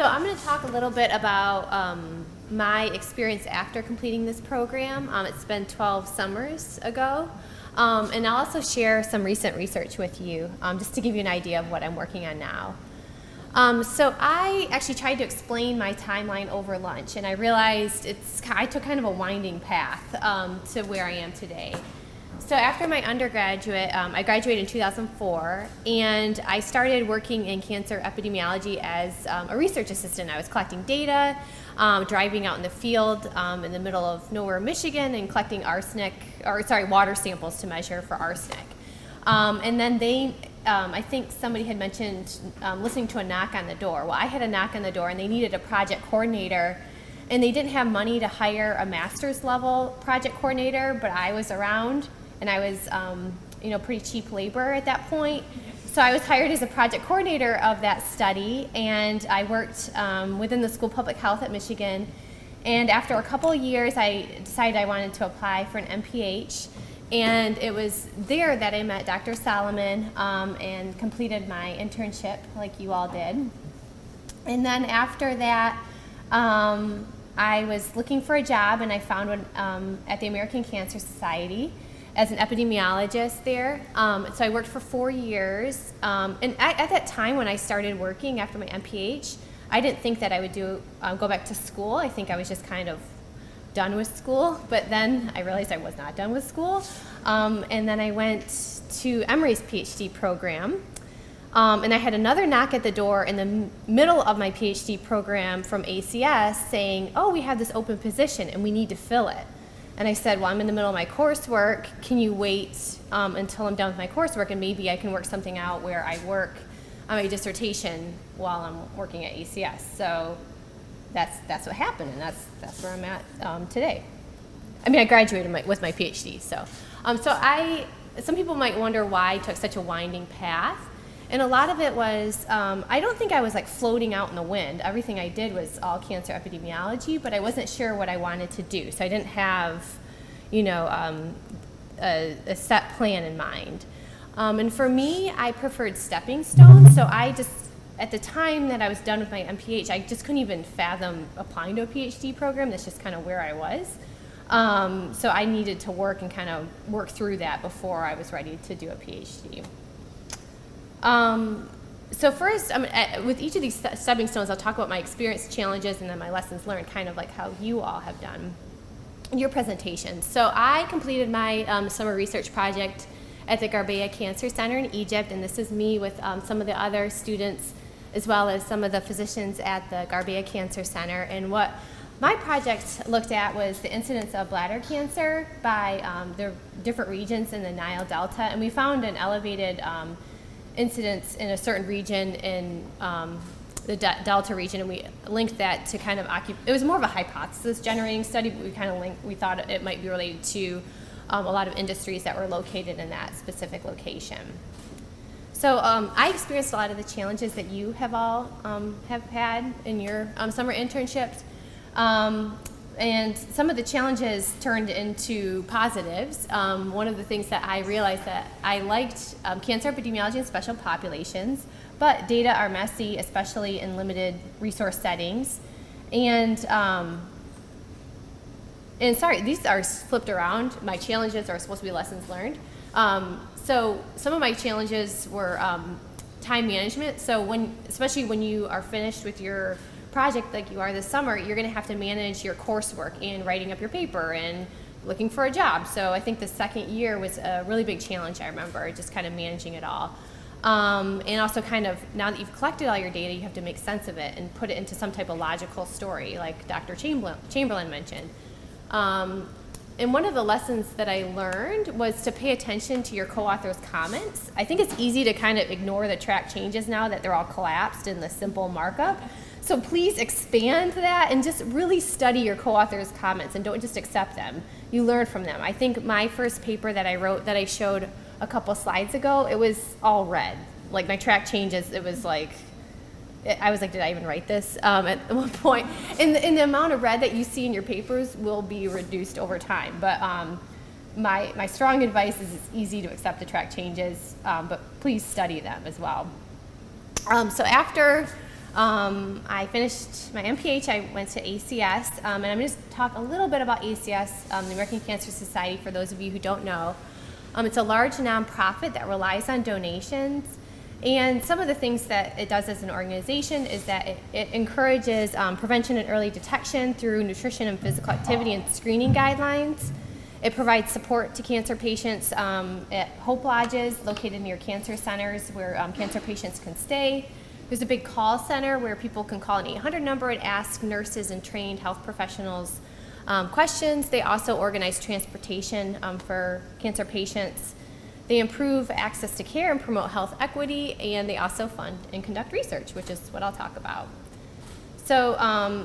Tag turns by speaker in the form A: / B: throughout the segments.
A: So I'm going to talk a little bit about my experience after completing this program. It's been 12 summers ago. And I'll also share some recent research with you, just to give you an idea of what I'm working on now. So I actually tried to explain my timeline over lunch, and I realized I took kind of a winding path to where I am today. So after my undergraduate, I graduated in 2004, and I started working in cancer epidemiology as a research assistant. I was collecting data, driving out in the field in the middle of nowhere, Michigan, and collecting water samples to measure for arsenic. And then I think somebody had mentioned listening to a knock on the door. Well, I had a knock on the door, and they needed a project coordinator, and they didn't have money to hire a master's level project coordinator, but I was around. And I was, pretty cheap labor at that point. So I was hired as a project coordinator of that study, and I worked within the School of Public Health at Michigan. And after a couple of years, I decided I wanted to apply for an MPH. And it was there that I met Dr. Solomon and completed my internship like you all did. And then after that, I was looking for a job, and I found one at the American Cancer Society as an epidemiologist there. So I worked for 4 years. And at that time when I started working after my MPH, I didn't think that I would go back to school. I think I was just kind of done with school. But then I realized I was not done with school. And then I went to Emory's PhD program. And I had another knock at the door in the middle of my PhD program from ACS saying, "Oh, we have this open position and we need to fill it." And I said, "Well, I'm in the middle of my coursework. Can you wait until I'm done with my coursework, and maybe I can work something out where I work on my dissertation while I'm working at ACS?" So that's what happened, and that's where I'm at today. I mean, I graduated with my PhD. So some people might wonder why I took such a winding path. And a lot of it was, I don't think I was like floating out in the wind. Everything I did was all cancer epidemiology, but I wasn't sure what I wanted to do. So I didn't have, a set plan in mind. And for me, I preferred stepping stones. So at the time that I was done with my MPH, I just couldn't even fathom applying to a PhD program. That's just kind of where I was. So I needed to work and kind of work through that before I was ready to do a PhD. So first, with each of these stepping stones, I'll talk about my experience, challenges, and then my lessons learned, kind of like how you all have done your presentation. So I completed my summer research project at the Garbea Cancer Center in Egypt, and this is me with some of the other students, as well as some of the physicians at the Garbea Cancer Center. And what my project looked at was the incidence of bladder cancer by the different regions in the Nile Delta, and we found an elevated incidents in a certain region in the Delta region, and we linked that to kind of it was more of a hypothesis generating study, but we thought it might be related to a lot of industries that were located in that specific location. So I experienced a lot of the challenges that you have all have had in your summer internships. And some of the challenges turned into positives. One of the things that I realized that I liked cancer epidemiology in special populations, but data are messy, especially in limited resource settings. And sorry, these are flipped around. My challenges are supposed to be lessons learned. So some of my challenges were time management. So especially when you are finished with your project like you are this summer, you're going to have to manage your coursework and writing up your paper and looking for a job. So I think the second year was a really big challenge. I remember just kind of managing it all. And also kind of, now that you've collected all your data, you have to make sense of it and put it into some type of logical story, like Dr. Chamberlain mentioned. And one of the lessons that I learned was to pay attention to your co-author's comments. I think it's easy to kind of ignore the track changes now that they're all collapsed in the simple markup. So please expand that and just really study your co-author's comments and don't just accept them. You learn from them. I think my first paper that I wrote that I showed a couple slides ago, it was all red. Like my track changes, it was like, I was like, did I even write this at one point? And the amount of red that you see in your papers will be reduced over time. But my strong advice is it's easy to accept the track changes, but please study them as well. So after I finished my MPH, I went to ACS, and I'm going to talk a little bit about ACS, the American Cancer Society, for those of you who don't know. It's a large nonprofit that relies on donations, and some of the things that it does as an organization is that it encourages prevention and early detection through nutrition and physical activity and screening guidelines. It provides support to cancer patients at Hope Lodges located near cancer centers where cancer patients can stay. There's a big call center where people can call an 800 number and ask nurses and trained health professionals questions. They also organize transportation for cancer patients. They improve access to care and promote health equity, and they also fund and conduct research, which is what I'll talk about. So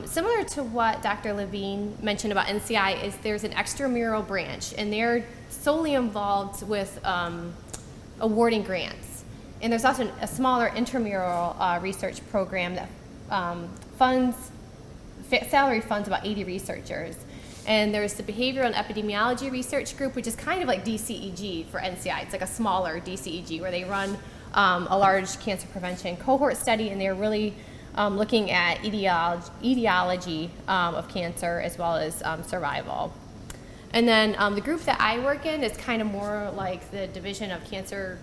A: similar to what Dr. Levine mentioned about NCI, is there's an extramural branch, and they're solely involved with awarding grants. And there's also a smaller intramural research program that salary funds about 80 researchers. And there's the Behavioral and Epidemiology Research Group, which is kind of like DCEG for NCI. It's like a smaller DCEG where they run a large cancer prevention cohort study, and they're really looking at etiology of cancer as well as survival. And then the group that I work in is kind of more like the Division of Cancer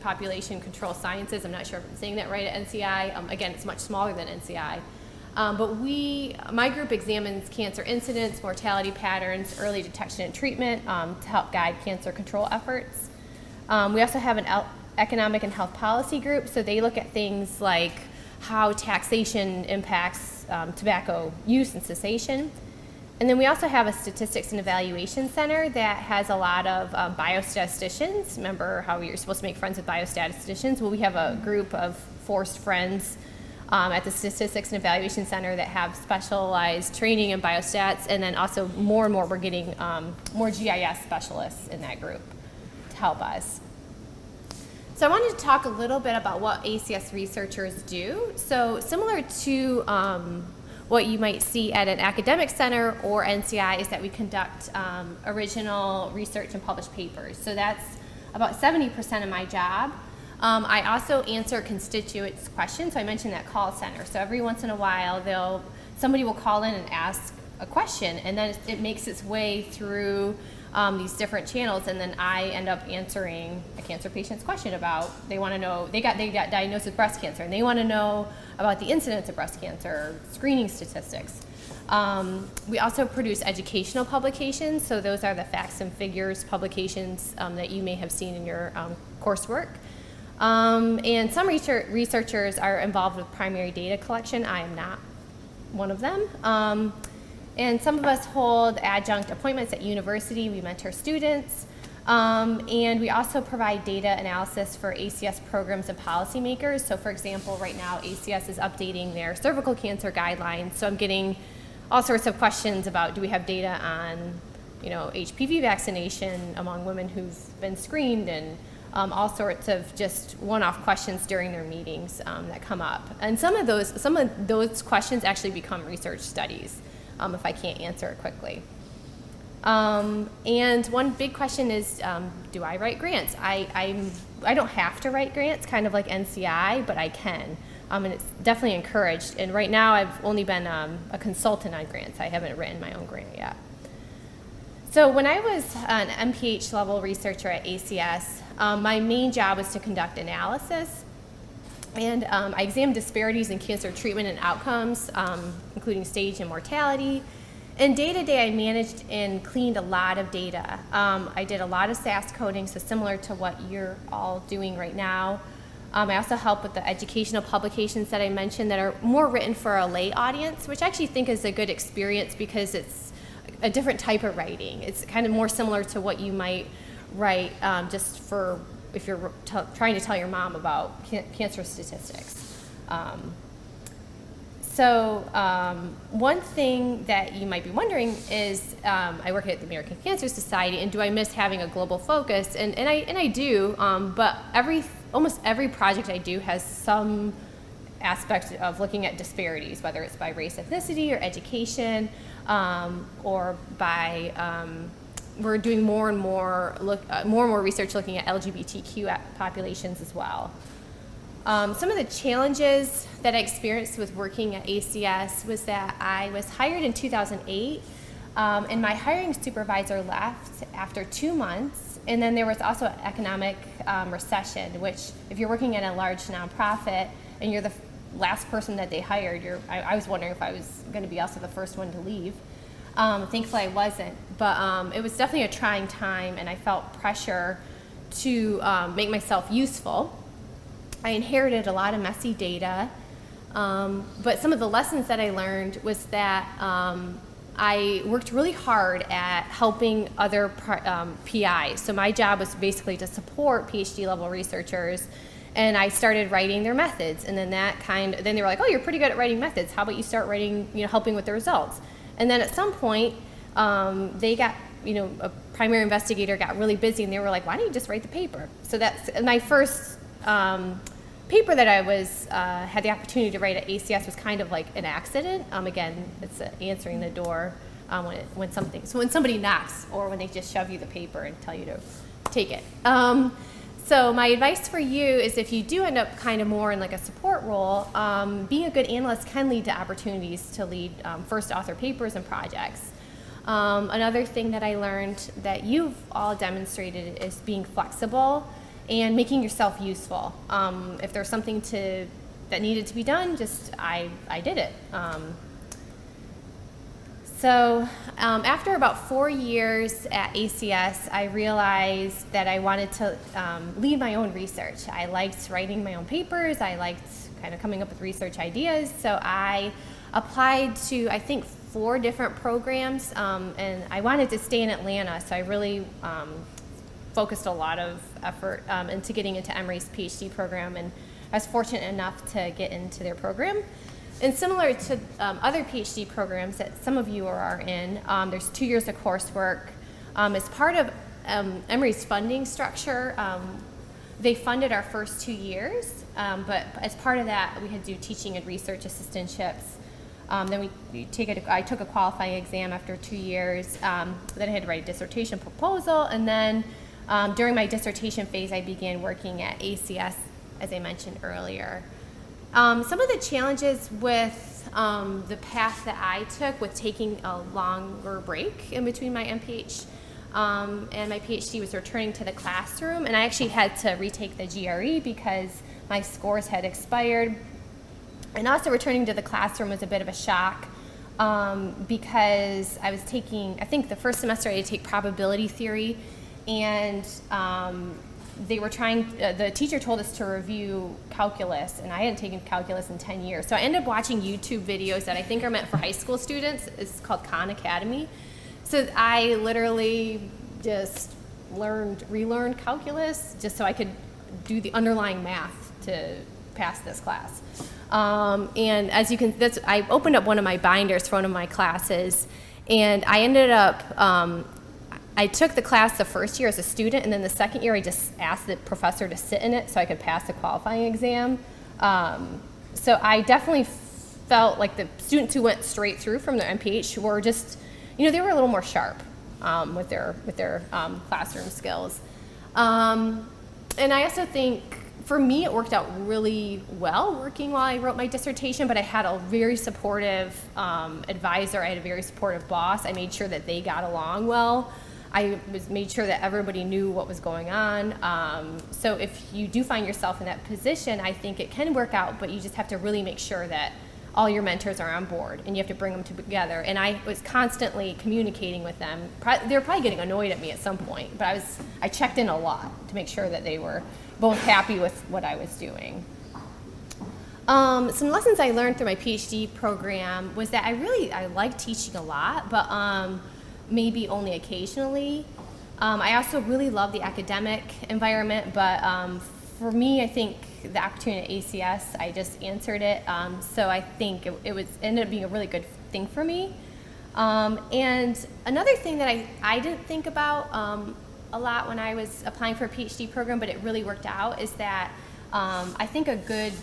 A: Population Control Sciences. I'm not sure if I'm saying that right at NCI. Again, it's much smaller than NCI. But my group examines cancer incidence, mortality patterns, early detection and treatment to help guide cancer control efforts. We also have an economic and health policy group, so they look at things like how taxation impacts tobacco use and cessation. And then we also have a statistics and evaluation center that has a lot of biostatisticians. Remember how you're supposed to make friends with biostatisticians? Well, we have a group of forced friends at the Statistics and Evaluation Center that have specialized training in biostats, and then also more and more we're getting more GIS specialists in that group to help us. So I wanted to talk a little bit about what ACS researchers do. So similar to what you might see at an academic center or NCI is that we conduct original research and publish papers. So that's about 70% of my job. I also answer constituents' questions. So I mentioned that call center. So every once in a while, somebody will call in and ask a question, and then it makes its way through these different channels, and then I end up answering a cancer patient's question about, they got diagnosed with breast cancer, and they want to know about the incidence of breast cancer, screening statistics. We also produce educational publications, so those are the facts and figures publications that you may have seen in your coursework. And some researchers are involved with primary data collection. I am not one of them. And some of us hold adjunct appointments at university. We mentor students. And we also provide data analysis for ACS programs and policymakers. So for example, right now ACS is updating their cervical cancer guidelines. So I'm getting all sorts of questions about, do we have data on, HPV vaccination among women who've been screened, and all sorts of just one-off questions during their meetings that come up. And some of those questions actually become research studies if I can't answer it quickly. And one big question is, do I write grants? I don't have to write grants, kind of like NCI, but I can. And it's definitely encouraged. And right now I've only been a consultant on grants. I haven't written my own grant yet. So when I was an MPH level researcher at ACS, my main job was to conduct analysis. And I examined disparities in cancer treatment and outcomes, including stage and mortality. And day to day, I managed and cleaned a lot of data. I did a lot of SAS coding, so similar to what you're all doing right now. I also help with the educational publications that I mentioned that are more written for a lay audience, which I actually think is a good experience because it's a different type of writing. It's kind of more similar to what you might write just for if you're trying to tell your mom about cancer statistics. One thing that you might be wondering is, I work at the American Cancer Society, and do I miss having a global focus? And I do, but almost every project I do has some aspect of looking at disparities, whether it's by race, ethnicity, or education, or by we're doing more and more research looking at LGBTQ populations as well. Some of the challenges that I experienced with working at ACS was that I was hired in 2008, and my hiring supervisor left after 2 months. And then there was also an economic recession, which if you're working at a large nonprofit and you're the last person that they hired, I was wondering if I was going to be also the first one to leave. Thankfully I wasn't, but it was definitely a trying time, and I felt pressure to make myself useful. I inherited a lot of messy data, but some of the lessons that I learned was that I worked really hard at helping other PIs. So my job was basically to support PhD level researchers, and I started writing their methods. And then then they were like, "Oh, you're pretty good at writing methods. How about you start writing, helping with the results?" And then at some point, they got, a primary investigator got really busy, and they were like, "Why don't you just write the paper?" So that's my first paper that I had the opportunity to write at ACS was kind of like an accident. Again, it's answering the door when somebody knocks, or when they just shove you the paper and tell you to take it. So my advice for you is, if you do end up kind of more in like a support role, being a good analyst can lead to opportunities to lead first author papers and projects. Another thing that I learned that you've all demonstrated is being flexible and making yourself useful. If there's something that needed to be done, I did it. So after about 4 years at ACS, I realized that I wanted to lead my own research. I liked writing my own papers. I liked kind of coming up with research ideas. So I applied to, I think, 4 different programs, and I wanted to stay in Atlanta, so I really focused a lot of effort into getting into Emory's PhD program, and I was fortunate enough to get into their program. And similar to other PhD programs that some of you are in, there's 2 years of coursework. As part of Emory's funding structure, they funded our first 2 years, but as part of that, we had to do teaching and research assistantships. Then I took a qualifying exam after 2 years. Then I had to write a dissertation proposal, and then during my dissertation phase, I began working at ACS, as I mentioned earlier. Some of the challenges with the path that I took with taking a longer break in between my MPH and my PhD was returning to the classroom, and I actually had to retake the GRE because my scores had expired. And also returning to the classroom was a bit of a shock because I was taking, I think the first semester I had to take probability theory, and the teacher told us to review calculus, and I hadn't taken calculus in 10 years. So I ended up watching YouTube videos that I think are meant for high school students. It's called Khan Academy. So I literally just relearned calculus just so I could do the underlying math to pass this class. And as you can, I opened up one of my binders for one of my classes, and I ended up, I took the class the first year as a student, and then the second year I just asked the professor to sit in it so I could pass the qualifying exam. So I definitely felt like the students who went straight through from their MPH were just, they were a little more sharp with their classroom skills. And I also think, for me, it worked out really well working while I wrote my dissertation, but I had a very supportive advisor. I had a very supportive boss. I made sure that they got along well. I made sure that everybody knew what was going on. So if you do find yourself in that position, I think it can work out, but you just have to really make sure that all your mentors are on board, and you have to bring them together. And I was constantly communicating with them. They were probably getting annoyed at me at some point, but I checked in a lot to make sure that they were both happy with what I was doing. Some lessons I learned through my PhD program was that I like teaching a lot, but maybe only occasionally. I also really love the academic environment, but for me, I think the opportunity at ACS, I just answered it. So I think it ended up being a really good thing for me. And another thing that I didn't think about a lot when I was applying for a PhD program, but it really worked out, is that I think a good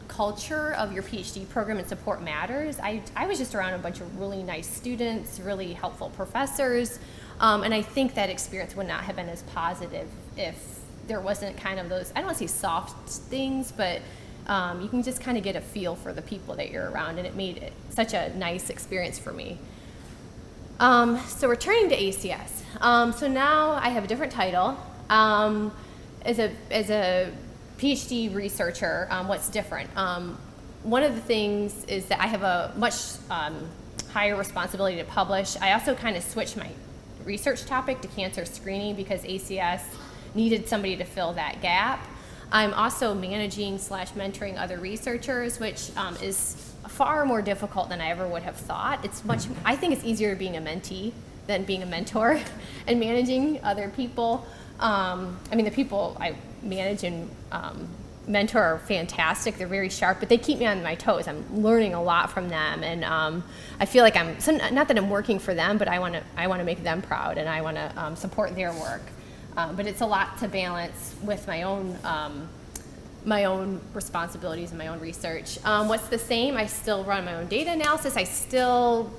A: culture of your PhD program and support matters. I was just around a bunch of really nice students, really helpful professors, and I think that experience would not have been as positive if there wasn't kind of those, I don't want to say soft things, but you can just kind of get a feel for the people that you're around, and it made it such a nice experience for me. So returning to ACS. So now I have a different title. As a PhD researcher, what's different? One of the things is that I have a much higher responsibility to publish. I also kind of switched my research topic to cancer screening because ACS needed somebody to fill that gap. I'm also managing / mentoring other researchers, which is far more difficult than I ever would have thought. I think it's easier being a mentee than being a mentor and managing other people. The people I manage and mentor are fantastic. They're very sharp, but they keep me on my toes. I'm learning a lot from them, and I feel like not that I'm working for them, but I want to make them proud, and I want to support their work. But it's a lot to balance with my own responsibilities and my own research. What's the same? I still run my own data analysis. I still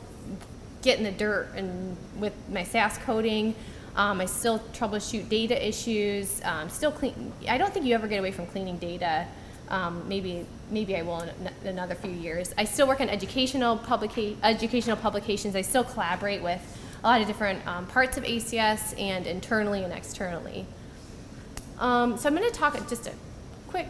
A: get in the dirt and with my SAS coding. I still troubleshoot data issues. Still clean. I don't think you ever get away from cleaning data. Maybe I will in another few years. I still work on educational publications. I still collaborate with a lot of different parts of ACS and internally and externally. So I'm going to talk just a quick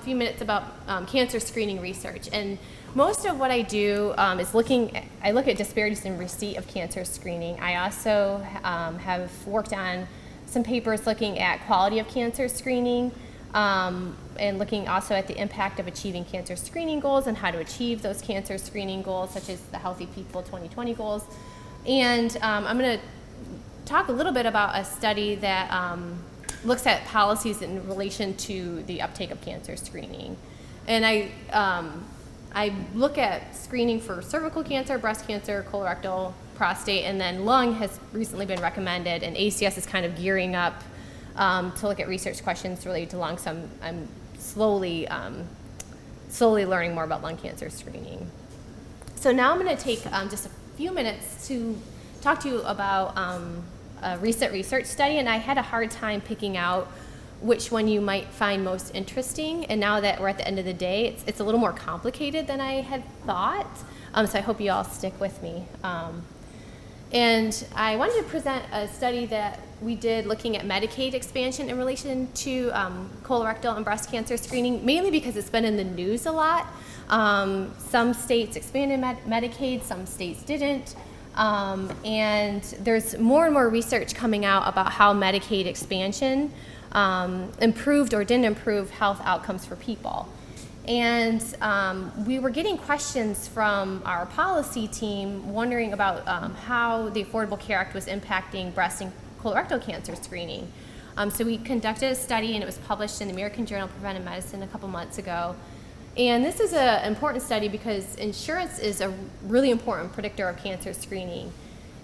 A: few minutes about cancer screening research. And most of what I do is I look at disparities in receipt of cancer screening. I also have worked on some papers looking at quality of cancer screening and looking also at the impact of achieving cancer screening goals and how to achieve those cancer screening goals, such as the Healthy People 2020 goals. And I'm going to talk a little bit about a study that looks at policies in relation to the uptake of cancer screening. And I look at screening for cervical cancer, breast cancer, colorectal, prostate, and then lung has recently been recommended, and ACS is kind of gearing up to look at research questions related to lung, so I'm slowly learning more about lung cancer screening. So now I'm going to take just a few minutes to talk to you about a recent research study, and I had a hard time picking out which one you might find most interesting. And now that we're at the end of the day, it's a little more complicated than I had thought. So I hope you all stick with me. And I wanted to present a study that we did looking at Medicaid expansion in relation to colorectal and breast cancer screening, mainly because it's been in the news a lot. Some states expanded Medicaid, some states didn't. And there's more and more research coming out about how Medicaid expansion improved or didn't improve health outcomes for people. And we were getting questions from our policy team wondering about how the Affordable Care Act was impacting breast and colorectal cancer screening. So we conducted a study, and it was published in the American Journal of Preventive Medicine a couple months ago. And this is an important study because insurance is a really important predictor of cancer screening.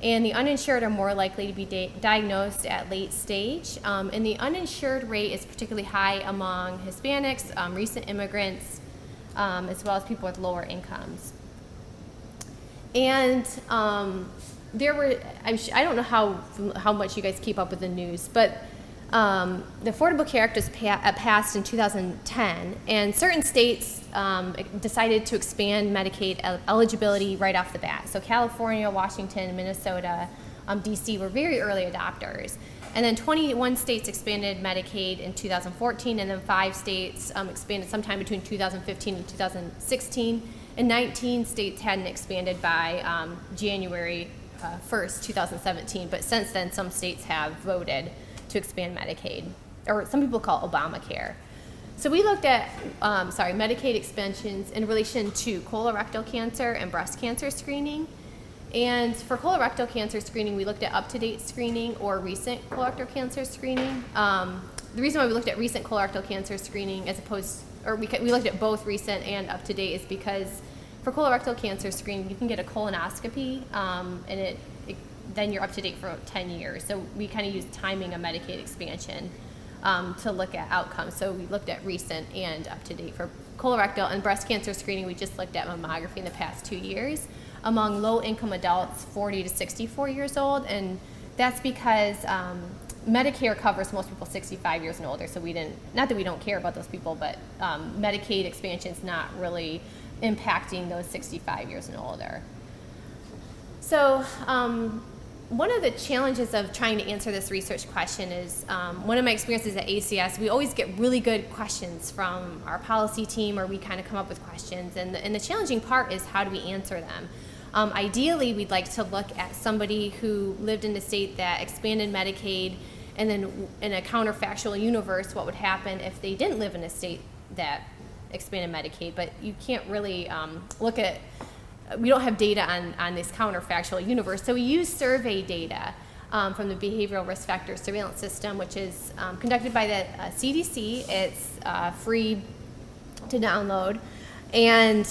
A: And the uninsured are more likely to be diagnosed at late stage. And the uninsured rate is particularly high among Hispanics, recent immigrants, as well as people with lower incomes. And there were, I don't know how much you guys keep up with the news, but the Affordable Care Act was passed in 2010, and certain states decided to expand Medicaid eligibility right off the bat. So California, Washington, Minnesota, DC were very early adopters. And then 21 states expanded Medicaid in 2014, and then 5 states expanded sometime between 2015 and 2016, and 19 states hadn't expanded by January 1st, 2017. But since then, some states have voted to expand Medicaid, or some people call it Obamacare. So we looked at Medicaid expansions in relation to colorectal cancer and breast cancer screening. And for colorectal cancer screening, we looked at up-to-date screening or recent colorectal cancer screening. The reason why we looked at recent colorectal cancer screening we looked at both recent and up-to-date is because for colorectal cancer screening, you can get a colonoscopy, and then you're up to date for 10 years. So we kind of used timing of Medicaid expansion to look at outcomes. So we looked at recent and up to date for colorectal, and breast cancer screening. We just looked at mammography in the past 2 years among low-income adults 40 to 64 years old, and that's because Medicare covers most people 65 years and older, so not that we don't care about those people, but Medicaid expansion is not really impacting those 65 years and older. So one of the challenges of trying to answer this research question is, one of my experiences at ACS, we always get really good questions from our policy team, or we kind of come up with questions, and the challenging part is how do we answer them? Ideally, we'd like to look at somebody who lived in a state that expanded Medicaid, and then in a counterfactual universe, what would happen if they didn't live in a state that expanded Medicaid. But you can't really we don't have data on this counterfactual universe. So we use survey data from the Behavioral Risk Factor Surveillance System, which is conducted by the CDC. It's free to download and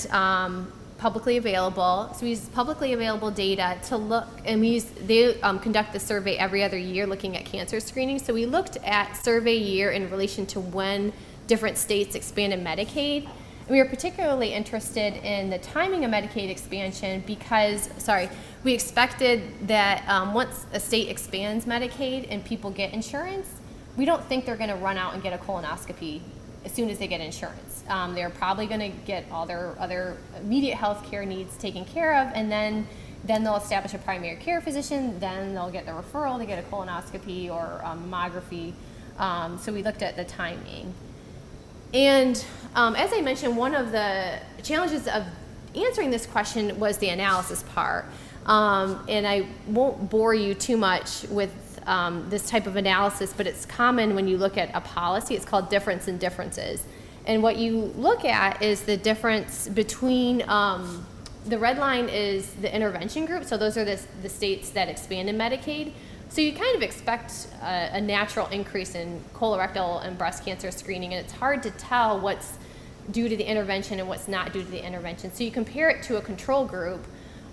A: publicly available. So we use publicly available data to look, and they conduct the survey every other year looking at cancer screening. So we looked at survey year in relation to when different states expanded Medicaid. And we were particularly interested in the timing of Medicaid expansion because, we expected that once a state expands Medicaid and people get insurance, we don't think they're going to run out and get a colonoscopy as soon as they get insurance. They're probably going to get all their other immediate health care needs taken care of, and then they'll establish a primary care physician, then they'll get the referral to get a colonoscopy or mammography. So we looked at the timing. And as I mentioned, one of the challenges of answering this question was the analysis part. And I won't bore you too much with this type of analysis, but it's common when you look at a policy. It's called difference in differences. And what you look at is the difference between, the red line is the intervention group, so those are the states that expanded Medicaid. So you kind of expect a natural increase in colorectal and breast cancer screening, and it's hard to tell what's due to the intervention and what's not due to the intervention. So you compare it to a control group,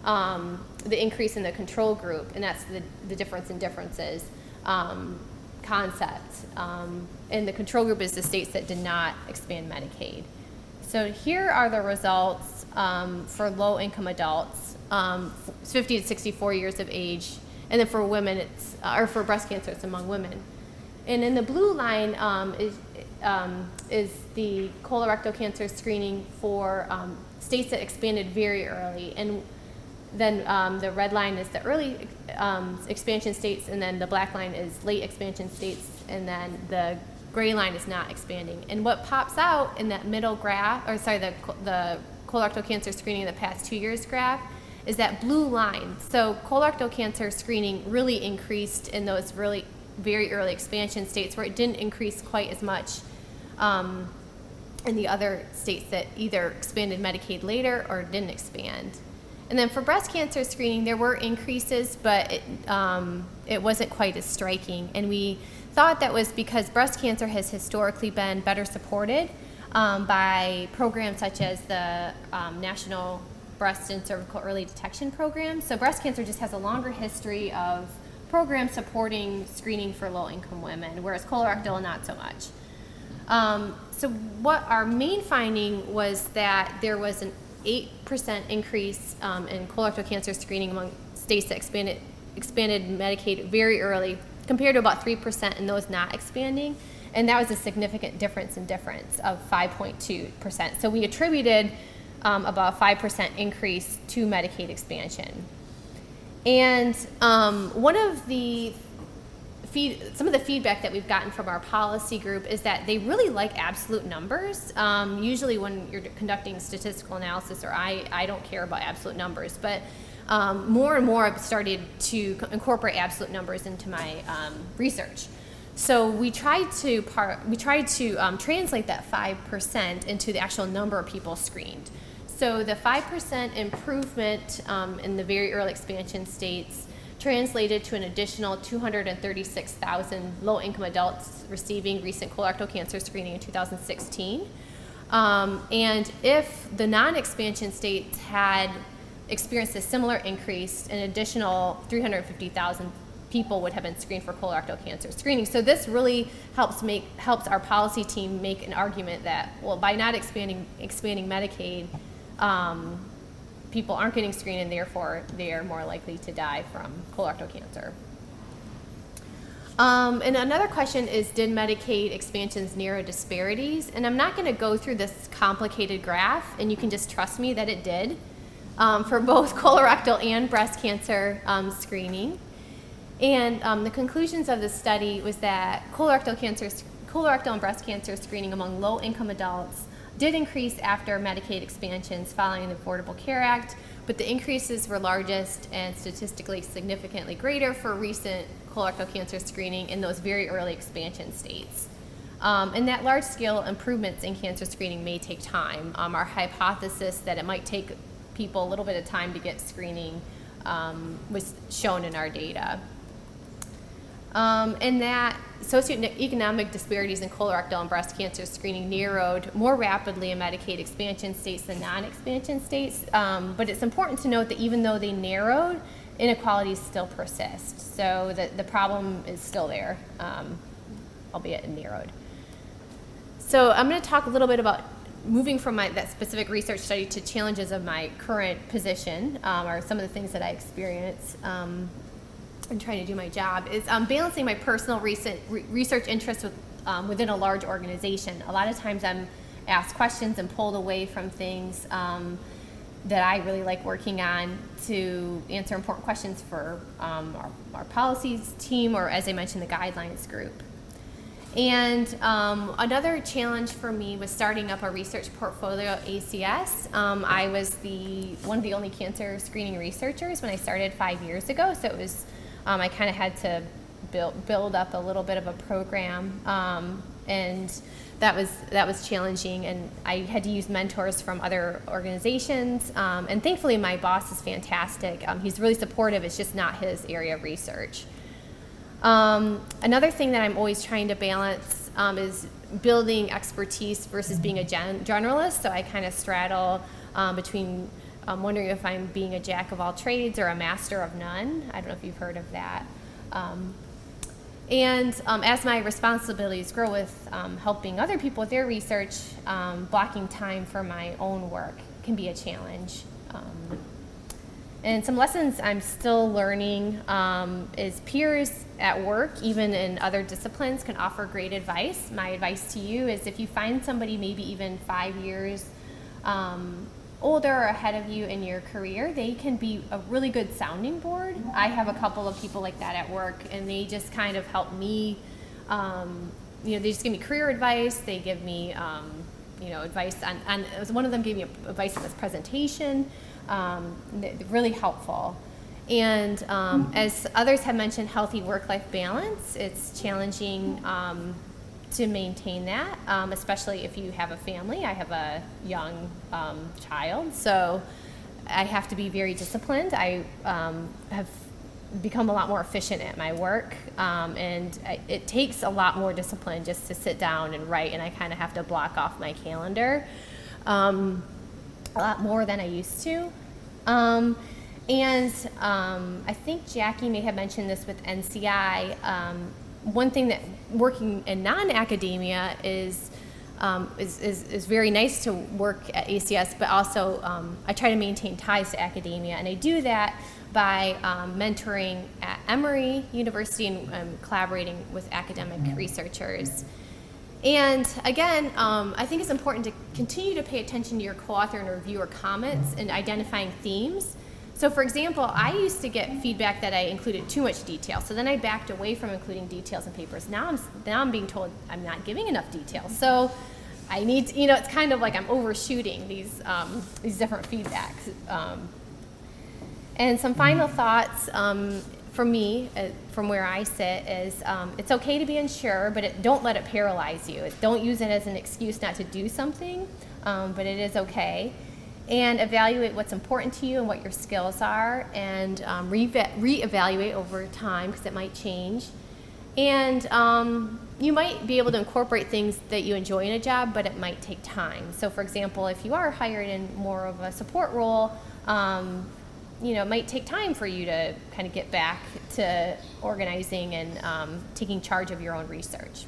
A: the increase in the control group, and that's the difference in differences concept. And the control group is the states that did not expand Medicaid. So here are the results for low-income adults, 50 to 64 years of age, and then for women, or for breast cancer, it's among women. And in the blue line is the colorectal cancer screening for states that expanded very early, and then the red line is the early expansion states, and then the black line is late expansion states, and then the gray line is not expanding. And what pops out in that middle graph, the colorectal cancer screening in the past 2 years graph, is that blue line. So colorectal cancer screening really increased in those really very early expansion states, where it didn't increase quite as much in the other states that either expanded Medicaid later or didn't expand. And then for breast cancer screening, there were increases, but it wasn't quite as striking. And we thought that was because breast cancer has historically been better supported by programs such as the National Breast and Cervical Early Detection Program. So breast cancer just has a longer history of programs supporting screening for low-income women, whereas colorectal, not so much. So what our main finding was that there was an 8% increase in colorectal cancer screening among states that expanded Medicaid very early, compared to about 3% in those not expanding. And that was a significant difference of 5.2%. So we attributed about a 5% increase to Medicaid expansion. And some of the feedback that we've gotten from our policy group is that they really like absolute numbers. Usually when you're conducting statistical analysis, or I don't care about absolute numbers, but more and more I've started to incorporate absolute numbers into my research. So we tried to translate that 5% into the actual number of people screened. So the 5% improvement in the very early expansion states translated to an additional 236,000 low-income adults receiving recent colorectal cancer screening in 2016. And if the non-expansion states had experienced a similar increase, an additional 350,000 people would have been screened for colorectal cancer screening. So this really helps our policy team make an argument that, well, by not expanding Medicaid, people aren't getting screened, and therefore they are more likely to die from colorectal cancer. And another question is, did Medicaid expansions narrow disparities? And I'm not going to go through this complicated graph, and you can just trust me that it did, for both colorectal and breast cancer screening. And the conclusions of the study was that colorectal and breast cancer screening among low-income adults did increase after Medicaid expansions following the Affordable Care Act, but the increases were largest and statistically significantly greater for recent colorectal cancer screening in those very early expansion states. And that large-scale improvements in cancer screening may take time. Our hypothesis that it might take people a little bit of time to get screening was shown in our data. And that socioeconomic disparities in colorectal and breast cancer screening narrowed more rapidly in Medicaid expansion states than non-expansion states. But it's important to note that even though they narrowed, inequalities still persist. So the problem is still there, albeit it narrowed. So I'm going to talk a little bit about moving from that specific research study to challenges of my current position, or some of the things that I experience and trying to do my job, is balancing my personal research interests within a large organization. A lot of times I'm asked questions and pulled away from things that I really like working on to answer important questions for our policies team, or as I mentioned, the guidelines group. And another challenge for me was starting up a research portfolio at ACS. I was one of the only cancer screening researchers when I started 5 years ago, so it was I kind of had to build up a little bit of a program, and that was challenging. And I had to use mentors from other organizations, and thankfully my boss is fantastic. He's really supportive. It's just not his area of research. Another thing that I'm always trying to balance is building expertise versus being a generalist. So I kind of straddle between wondering if I'm being a jack of all trades or a master of none. I don't know if you've heard of that. And as my responsibilities grow with helping other people with their research, blocking time for my own work can be a challenge. And some lessons I'm still learning is peers at work, even in other disciplines, can offer great advice. My advice to you is, if you find somebody maybe even 5 years older or ahead of you in your career, they can be a really good sounding board. I have a couple of people like that at work, and they just kind of help me. They just give me career advice. They give me advice on one of them gave me advice on this presentation. Really helpful. And as others have mentioned, healthy work-life balance, it's challenging to maintain that, especially if you have a family. I have a young child, so I have to be very disciplined. I have become a lot more efficient at my work, and it takes a lot more discipline just to sit down and write, and I kind of have to block off my calendar a lot more than I used to. I think Jackie may have mentioned this with NCI. One thing that working in non-academia is very nice to work at ACS, but also I try to maintain ties to academia, and I do that by mentoring at Emory University and collaborating with academic researchers. And again, I think it's important to continue to pay attention to your co-author and reviewer comments and identifying themes. So for example, I used to get feedback that I included too much detail, so then I backed away from including details in papers. Now I'm being told I'm not giving enough detail. So I need to, it's kind of like I'm overshooting these different feedbacks. And some final thoughts for me, from where I sit, is it's okay to be unsure, but don't let it paralyze you. Don't use it as an excuse not to do something, but it is okay. And evaluate what's important to you and what your skills are, and reevaluate over time, because it might change. And you might be able to incorporate things that you enjoy in a job, but it might take time. So for example, if you are hired in more of a support role, it might take time for you to kind of get back to organizing and taking charge of your own research.